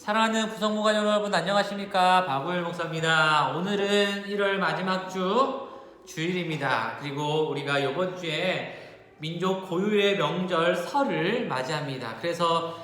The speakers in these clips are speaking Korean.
사랑하는 구성무관 여러분 안녕하십니까, 박우일 목사입니다. 오늘은 1월 마지막 주일입니다. 그리고 우리가 이번 주에 민족 고유의 명절 설을 맞이합니다. 그래서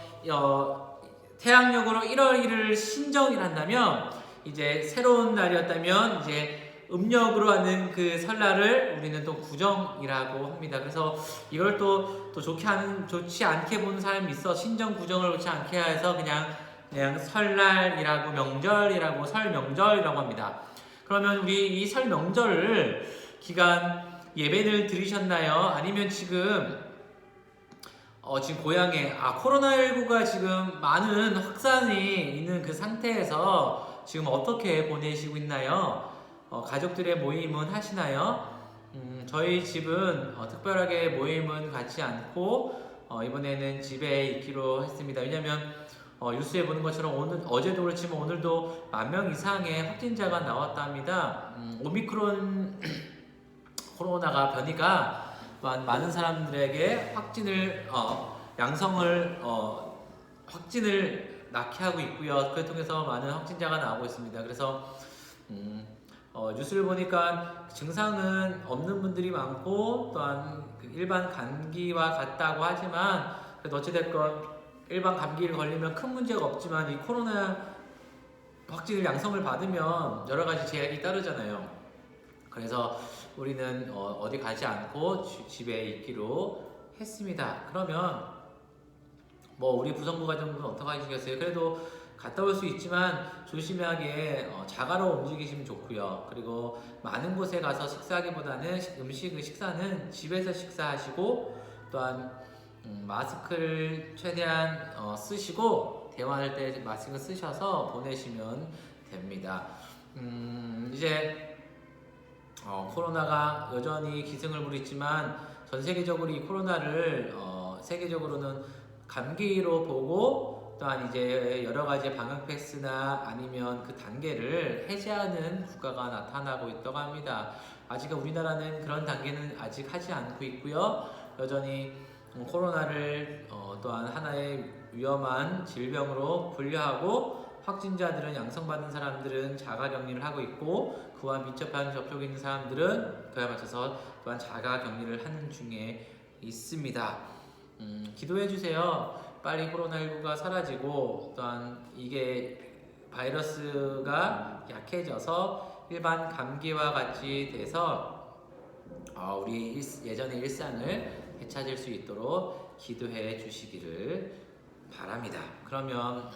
태양력으로 1월 1일 신정일 한다면 이제 새로운 날이었다면 이제 음력으로 하는 그 설날을 우리는 또 구정이라고 합니다. 그래서 이걸 또 좋지 않게 보는 사람이 있어. 신정 구정을 좋지 않게 해서 그냥 설날이라고, 명절이라고, 설 명절이라고 합니다. 그러면 우리 이 설 명절을 기간 예배를 드리셨나요? 아니면 지금 고향에 코로나19가 지금 많은 확산이 있는 그 상태에서 지금 어떻게 보내시고 있나요? 가족들의 모임은 하시나요? 저희 집은 특별하게 모임은 갖지 않고 이번에는 집에 있기로 했습니다. 왜냐면 뉴스에 보는 것처럼 어제도 그렇지만 오늘도 10,000명 이상의 확진자가 나왔답니다. 오미크론 코로나가 변이가 많은 사람들에게 확진을 낳게 하고 있고요. 그를 통해서 많은 확진자가 나오고 있습니다. 그래서 뉴스를 보니까 증상은 없는 분들이 많고 또한 일반 감기와 같다고 하지만 그래도 어찌됐건 일반 감기를 걸리면 큰 문제가 없지만 이 코로나 확진을 양성을 받으면 여러 가지 제약이 따르잖아요. 그래서 우리는 어디 가지 않고 집에 있기로 했습니다. 그러면 우리 부성부 가정분은 어떻게 하시겠어요? 그래도 갔다 올 수 있지만 조심하게 자가로 움직이시면 좋고요. 그리고 많은 곳에 가서 식사하기보다는 식사는 집에서 식사하시고 또한 마스크를 최대한 쓰시고 대화할 때 마스크 쓰셔서 보내시면 됩니다. 이제 코로나가 여전히 기승을 부리지만 전 세계적으로 이 코로나를 세계적으로는 감기로 보고 또한 이제 여러 가지 방역 패스나 아니면 그 단계를 해제하는 국가가 나타나고 있다고 합니다. 아직 우리나라는 그런 단계는 아직 하지 않고 있고요. 여전히 코로나를 또한 하나의 위험한 질병으로 분류하고 확진자들은 양성받은 사람들은 자가격리를 하고 있고 그와 밀접한 접촉이 있는 사람들은 그에 맞춰서 또한 자가격리를 하는 중에 있습니다. 기도해 주세요. 빨리 코로나19가 사라지고 또한 이게 바이러스가 약해져서 일반 감기와 같이 돼서 우리 예전의 일상을 되찾을 수 있도록 기도해 주시기를 바랍니다. 그러면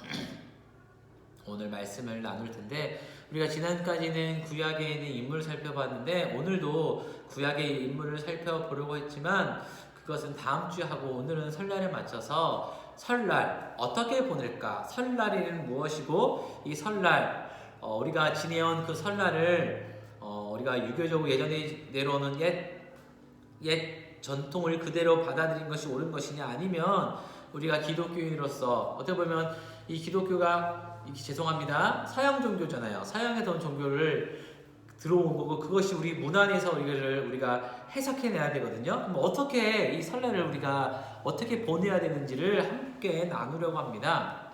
오늘 말씀을 나눌 텐데 우리가 지난까지는 구약에 있는 인물을 살펴봤는데 오늘도 구약의 인물을 살펴보려고 했지만 그것은 다음 주에 하고 오늘은 설날에 맞춰서 설날 어떻게 보낼까? 설날에는 무엇이고 이 설날 우리가 지내온 그 설날을 우리가 유교적으로 예전에 내려오는 옛 전통을 그대로 받아들인 것이 옳은 것이냐 아니면 우리가 기독교인으로서 어떻게 보면 이 기독교가 죄송합니다. 서양 종교잖아요. 서양에서 온 종교를 들어온 거고 그것이 우리 문화 안에서 우리가 해석해내야 되거든요. 그럼 어떻게 이 설날을 우리가 어떻게 보내야 되는지를 함께 나누려고 합니다.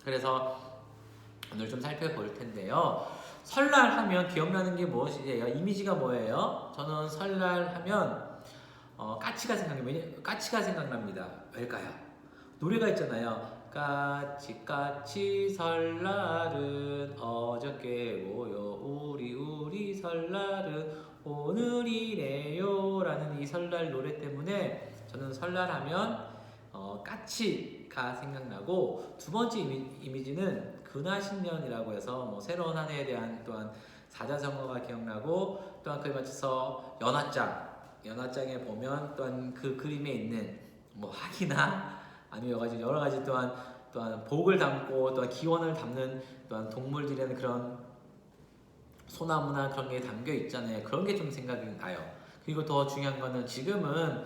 그래서 오늘 좀 살펴볼 텐데요. 설날 하면 기억나는 게 무엇이에요? 이미지가 뭐예요? 저는 설날 하면 까치가 생각납니다. 왜일까요? 노래가 있잖아요. 까치 설날은 어저께 모여 우리 설날은 오늘이래요 라는 이 설날 노래 때문에 저는 설날하면 까치가 생각나고 두 번째 이미지는 근하신년이라고 해서 새로운 한 해에 대한 또한 사자성어가 기억나고 또한 그에 맞춰서 연화장에 보면 또한 그 그림에 있는 학이나 아니면 여러 가지 또한 복을 담고 또한 기원을 담는 또한 동물들이라는 그런 소나무나 그런 게 담겨 있잖아요. 그런 게 좀 생각이 나요. 그리고 더 중요한 거는 지금은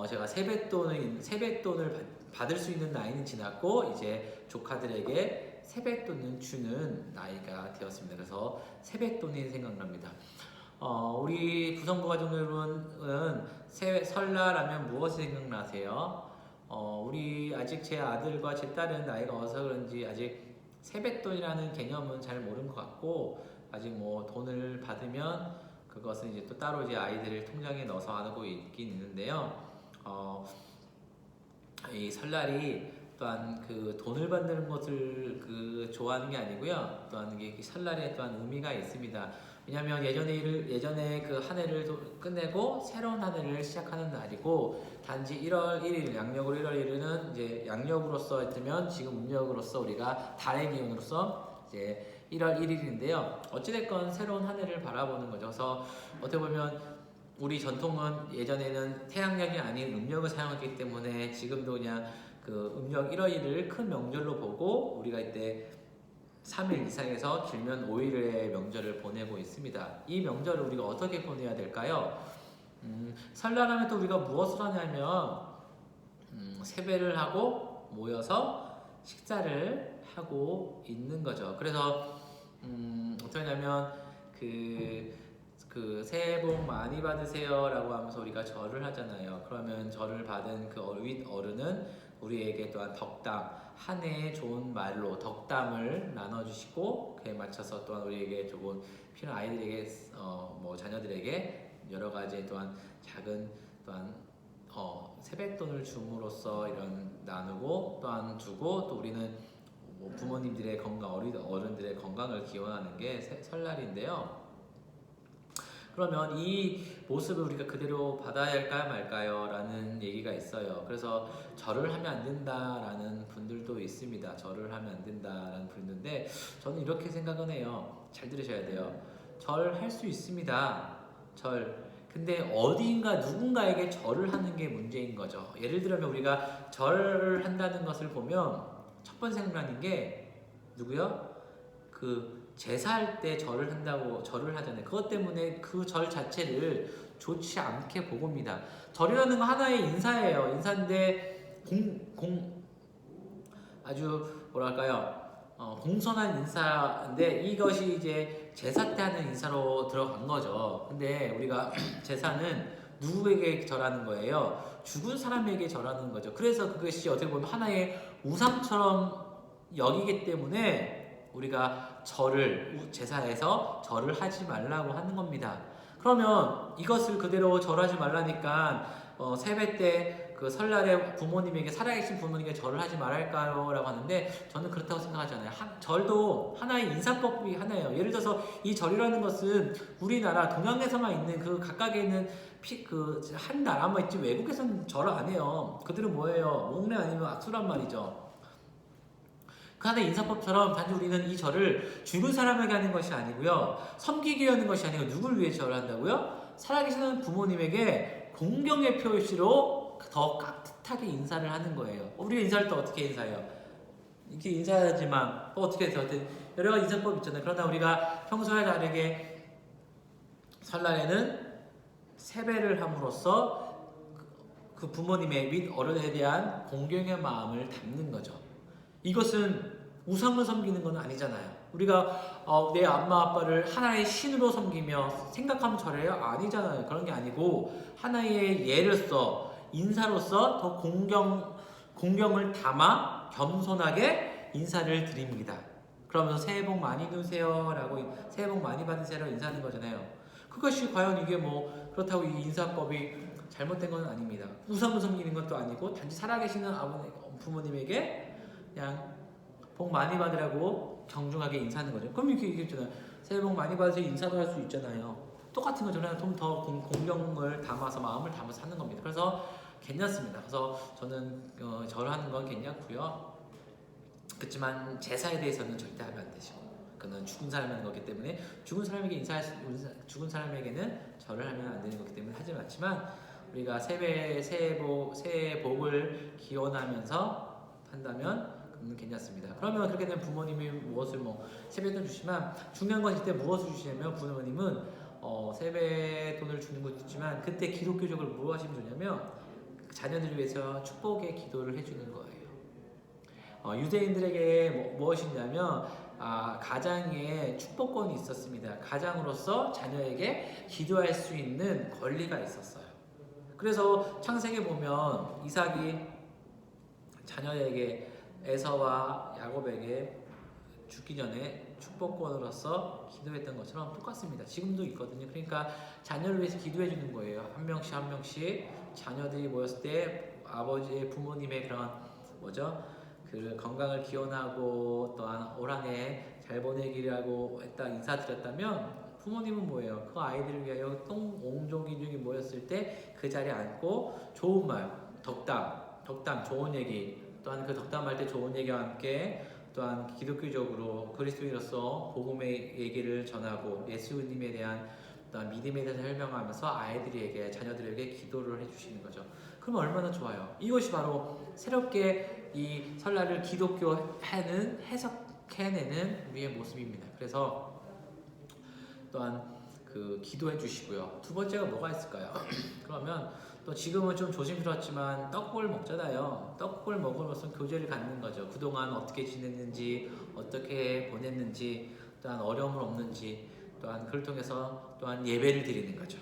제가 세뱃돈을 받을 수 있는 나이는 지났고 이제 조카들에게 세뱃돈을 주는 나이가 되었습니다. 그래서 세뱃돈이 생각납니다. 우리 구성부 가족 여러분은 설날하면 무엇이 생각나세요? 우리 아직 제 아들과 제 딸은 나이가 어려서 그런지 아직 세뱃돈이라는 개념은 잘 모르는 것 같고, 아직 뭐 돈을 받으면 그것은 이제 또 따로 이제 아이들 통장에 넣어서 하고 있긴 있는데요. 이 설날이 또한 그 돈을 받는 것을 좋아하는 게 아니고요. 또한 이게 설날에 또한 의미가 있습니다. 왜냐하면 예전에 그 한 해를 끝내고 새로운 한 해를 시작하는 날이고, 단지 1월 1일 양력으로 1월 1일은 이제 양력으로서 했으면 지금 음력으로서 우리가 달의 기운으로서 이제 1월 1일인데요. 어찌됐건 새로운 한 해를 바라보는 거죠. 그래서 어떻게 보면 우리 전통은 예전에는 태양력이 아닌 음력을 사용했기 때문에 지금도 그냥 그 음력 1월 1일을 큰 명절로 보고 우리가 이때 3일 이상에서 길면 5일의 명절을 보내고 있습니다. 이 명절을 우리가 어떻게 보내야 될까요? 설날하면 또 우리가 무엇을 하냐면 세배를 하고 모여서 식사를 하고 있는 거죠. 그래서 어떻게 하냐면 그 새해 복 많이 받으세요 라고 하면서 우리가 절을 하잖아요. 그러면 절을 받은 그 윗어른은 우리에게 또한 덕담, 한 해의 좋은 말로 덕담을 나눠주시고, 그에 맞춰서 또한 우리에게 좋은 필요한 아이들에게 뭐 자녀들에게 여러 가지 또한 작은 또한 세뱃돈을 줌으로써 이런 나누고 또한 주고, 또 우리는 뭐 부모님들의 건강, 어른들의 건강을 기원하는 게 설날인데요. 그러면 이 모습을 우리가 그대로 받아야 할까 말까요? 라는 얘기가 있어요. 그래서 절을 하면 안 된다라는 분들도 있습니다. 절을 하면 안 된다라는 분인데, 저는 이렇게 생각은 해요. 잘 들으셔야 돼요. 절 할 수 있습니다. 절. 근데 어디인가 누군가에게 절을 하는 게 문제인 거죠. 예를 들면 우리가 절을 한다는 것을 보면 첫 번째 생각나는 게 누구요? 제사할 때 절을 하잖아요. 그것 때문에 그 절 자체를 좋지 않게 보고입니다. 절이라는 건 하나의 인사예요. 인사인데 아주 뭐랄까요? 공손한 인사인데 이것이 이제 제사 때 하는 인사로 들어간 거죠. 근데 우리가 제사는 누구에게 절하는 거예요? 죽은 사람에게 절하는 거죠. 그래서 그것이 어떻게 보면 하나의 우상처럼 여기기 때문에 우리가 제사에서 절을 하지 말라고 하는 겁니다. 그러면 이것을 그대로 절하지 말라니까 세배 때 그 설날에 부모님에게, 살아계신 부모님에게 절을 하지 말할까요? 라고 하는데 저는 그렇다고 생각하지 않아요. 절도 하나의 인사법이 하나예요. 예를 들어서 이 절이라는 것은 우리나라 동양에서만 있는 그 각각에 있는 한 나라만 있지 외국에서는 절을 안 해요. 그들은 뭐예요? 목례 아니면 악수란 말이죠. 그 하나의 인사법처럼 단지 우리는 이 절을 죽은 사람에게 하는 것이 아니고요, 섬기기 위한 것이 아니고 누구를 위해 절을 한다고요? 살아계시는 부모님에게 공경의 표시로 더 깍듯하게 인사를 하는 거예요. 우리가 인사할 때 어떻게 인사해요? 이렇게 인사하지만 또 어떻게 해서 여러 가지 인사법 있잖아요. 그러나 우리가 평소에 다르게 설날에는 세배를 함으로써 그 부모님의 윗 어른에 대한 공경의 마음을 담는 거죠. 이것은 우상을 섬기는 건 아니잖아요. 우리가 내 엄마 아빠를 하나의 신으로 섬기며 생각하면 절해요? 아니잖아요. 그런 게 아니고 하나의 예로서, 인사로서 더 공경을 담아 겸손하게 인사를 드립니다. 그러면서 새해 복 많이 받으세요 라고, 새해 복 많이 받으세요 라고 인사하는 거잖아요. 그것이 과연 이게 뭐 그렇다고 이 인사법이 잘못된 건 아닙니다. 우상을 섬기는 것도 아니고 단지 살아계시는 부모님에게 그냥 복 많이 받으라고 정중하게 인사하는 거죠. 그럼 이렇게 얘기했잖아요. 새해 복 많이 받으세요 인사도 할 수 있잖아요. 똑같은 거잖아요. 좀 더 공경을 담아서, 마음을 담아서 하는 겁니다. 그래서 괜찮습니다. 그래서 저는 절하는 건 괜찮고요. 그렇지만 제사에 대해서는 절대 하면 안 되시고, 그는 죽은 사람이 하는 거기 때문에 죽은 사람에게는 절을 하면 안 되는 거기 때문에 하지 않지만, 우리가 새해 복을 기원하면서 한다면 그건 괜찮습니다. 그러면 그렇게 되면 부모님이 무엇을 세뱃돈 주시면, 중요한 건 이때 무엇을 주시냐면 부모님은 세뱃돈을 주는 것도 있지만 그때 기독교적으로 뭐 하시면 좋냐면 자녀들을 위해서 축복의 기도를 해주는 거예요. 유대인들에게 무엇이냐면 가장에 축복권이 있었습니다. 가장으로서 자녀에게 기도할 수 있는 권리가 있었어요. 그래서 창세기에 보면 이삭이 자녀에게, 에서와 야곱에게 죽기 전에 축복권으로서 기도했던 것처럼 똑같습니다. 지금도 있거든요. 그러니까 자녀를 위해서 기도해 주는 거예요. 한 명씩 한 명씩 자녀들이 모였을 때 아버지 부모님의 그런 뭐죠? 그 건강을 기원하고 또한 올 한 해 잘 보내기를 하고 했다 인사드렸다면 부모님은 뭐예요? 그 아이들을 위하여 옹족이족이 모였을 때 그 자리에 앉고 좋은 말, 덕담, 좋은 얘기 또한 그 덕담할 때 좋은 얘기와 함께 또한 기독교적으로 그리스도인으로서 복음의 얘기를 전하고 예수님에 대한 또한 믿음에 대해서 설명하면서 아이들에게 자녀들에게 기도를 해주시는 거죠. 그럼 얼마나 좋아요. 이것이 바로 새롭게 이 설날을 기독교화는 해석해내는 우리의 모습입니다. 그래서 또한 그 기도해 주시고요. 두 번째가 뭐가 있을까요? 그러면 또 지금은 좀 조심스럽지만 떡국을 먹잖아요. 떡국을 먹으면서 교제를 갖는 거죠. 그동안 어떻게 지냈는지, 어떻게 보냈는지, 또한 어려움은 없는지, 또한 그걸 통해서 또한 예배를 드리는 거죠.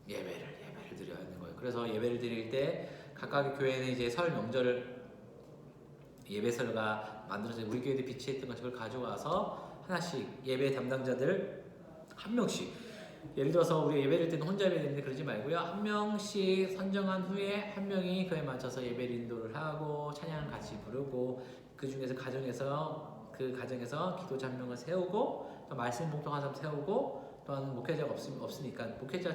예배를 드려야 하는 거예요. 그래서 예배를 드릴 때 각각의 교회는 이제 설 명절을 예배설가 만들어서 우리 교회도 비치했던 것을 가져와서 하나씩 예배 담당자들 한 명씩 예를 들어서 우리 예배를 때는 혼자 예배드리는데 그러지 말고요. 한 명씩 선정한 후에 한 명이 그에 맞춰서 예배를 인도를 하고 찬양을 같이 부르고 그 중에서 그 가정에서 기도자 한 명을 세우고 또 말씀 봉독한 사람 세우고 또한 목회자가 없으니까 목회자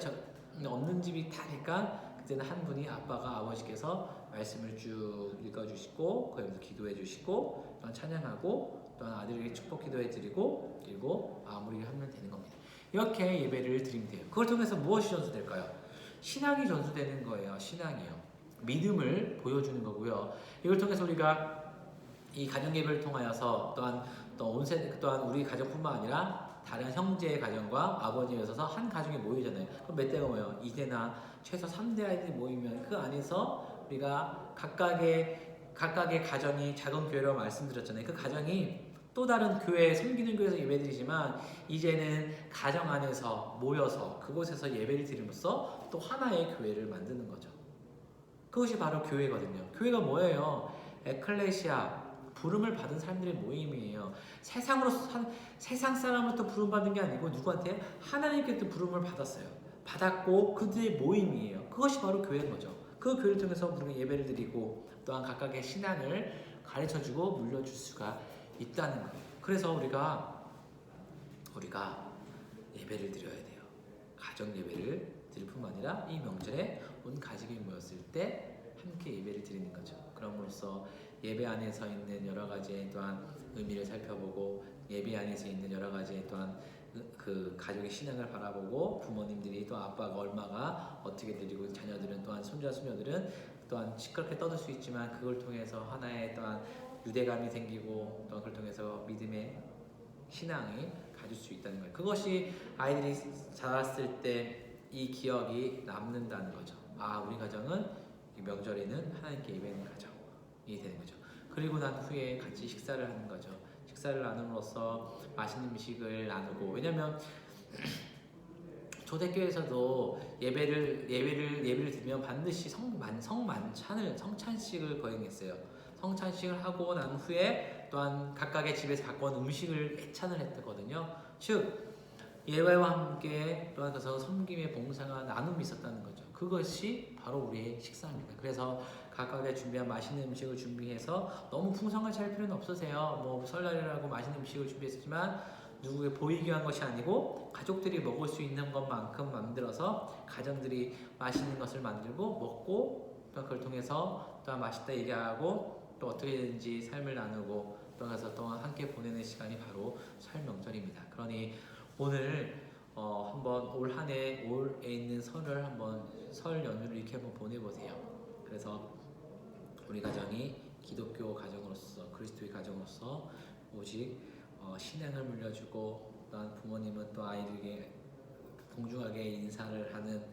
없는 집이 다니까 그때는 한 분이 아버지께서 말씀을 쭉 읽어주시고 거기서 기도해 주시고 또한 찬양하고 또한 아들에게 축복 기도해 드리고 그리고 마무리하면 되는 겁니다. 이렇게 예배를 드리면 돼요. 그걸 통해서 무엇이 전수될까요? 신앙이 전수되는 거예요. 신앙이요. 믿음을 보여주는 거고요. 이걸 통해서 우리가 이 가정 예배를 통하여서 또한 우리 가정뿐만 아니라 다른 형제의 가정과 아버지에 있어서 한 가정에 모이잖아요. 그럼 몇 대가 모여요? 2대나 최소 3대 아이들이 모이면 그 안에서 우리가 각각의 가정이 작은 교회라고 말씀드렸잖아요. 그 가정이 또 다른 교회, 섬기는 교회에서 예배드리지만 이제는 가정 안에서 모여서 그곳에서 예배를 드림으로써 또 하나의 교회를 만드는 거죠. 그것이 바로 교회거든요. 교회가 뭐예요? 에클레시아, 부름을 받은 사람들의 모임이에요. 세상 사람으로부터 부름받은 게 아니고 누구한테? 하나님께서 부름을 받았고 그들의 모임이에요. 그것이 바로 교회인 거죠. 그 교회를 통해서 우리가 예배를 드리고 또한 각각의 신앙을 가르쳐주고 물려줄 수가 있다는 거예요. 그래서 우리가 예배를 드려야 돼요. 가정 예배를 드릴 뿐만 아니라 이 명절에 온 가족이 모였을 때 함께 예배를 드리는 거죠. 그럼으로써 예배 안에서 있는 여러 가지 또한 의미를 살펴보고 예배 안에서 있는 여러 가지 또한 그 가족의 신앙을 바라보고 부모님들이 또 아빠가 얼마가 어떻게 드리고 자녀들은 또한 손자 수녀들은 또한 시끄럽게 떠들 수 있지만 그걸 통해서 하나의 또한 유대감이 생기고 또 그걸 통해서 믿음의 신앙이 가질 수 있다는 거예요. 그것이 아이들이 자랐을 때 이 기억이 남는다는 거죠. 우리 가정은 이 명절에는 하나님께 예배하는 가정이 되는 거죠. 그리고 난 후에 같이 식사를 하는 거죠. 식사를 나눔으로써 맛있는 음식을 나누고 왜냐면 초대교회에서도 예배를 드리면 반드시 성찬식을 거행했어요. 성찬식을 하고 난 후에 또한 각각의 집에서 갖고 온 음식을 애찬을 했거든요. 즉 예배와 함께 또한 그래서 섬김의 봉사가 나눔이 있었다는 거죠. 그것이 바로 우리의 식사입니다. 그래서 각각의 준비한 맛있는 음식을 준비해서 너무 풍성하게 할 필요는 없으세요. 뭐 설날이라고 맛있는 음식을 준비했지만 누구에게 보이기 위한 것이 아니고 가족들이 먹을 수 있는 것만큼 만들어서 가정들이 맛있는 것을 만들고 먹고 또 그걸 통해서 또 맛있다 얘기하고 또 어떻게든지 삶을 나누고 또 그래서 또 함께 보내는 시간이 바로 설 명절입니다. 그러니 오늘 한번 올 한해 올해 있는 설을 한번 설 연휴를 이렇게 한번 보내보세요. 그래서 우리 가정이 기독교 가정으로서 그리스도의 가정으로서 오직 신앙을 물려주고 또한 부모님은 또 아이들에게 동중하게 인사를 하는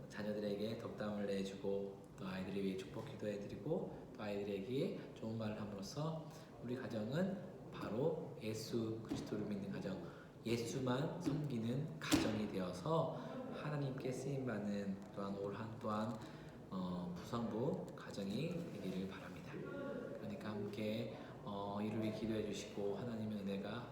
자녀들에게 덕담을 내주고 또 아이들을 위해 축복 기도해드리고 또 아이들에게 좋은 말을 함으로써 우리 가정은 바로 예수 그리스도를 믿는 가정 예수만 섬기는 가정이 되어서 하나님께 쓰임받는 또한 올 한 또한 부성부 가정이 되기를 바랍니다. 그러니까 함께 이를 위해 기도해 주시고 하나님의 은혜가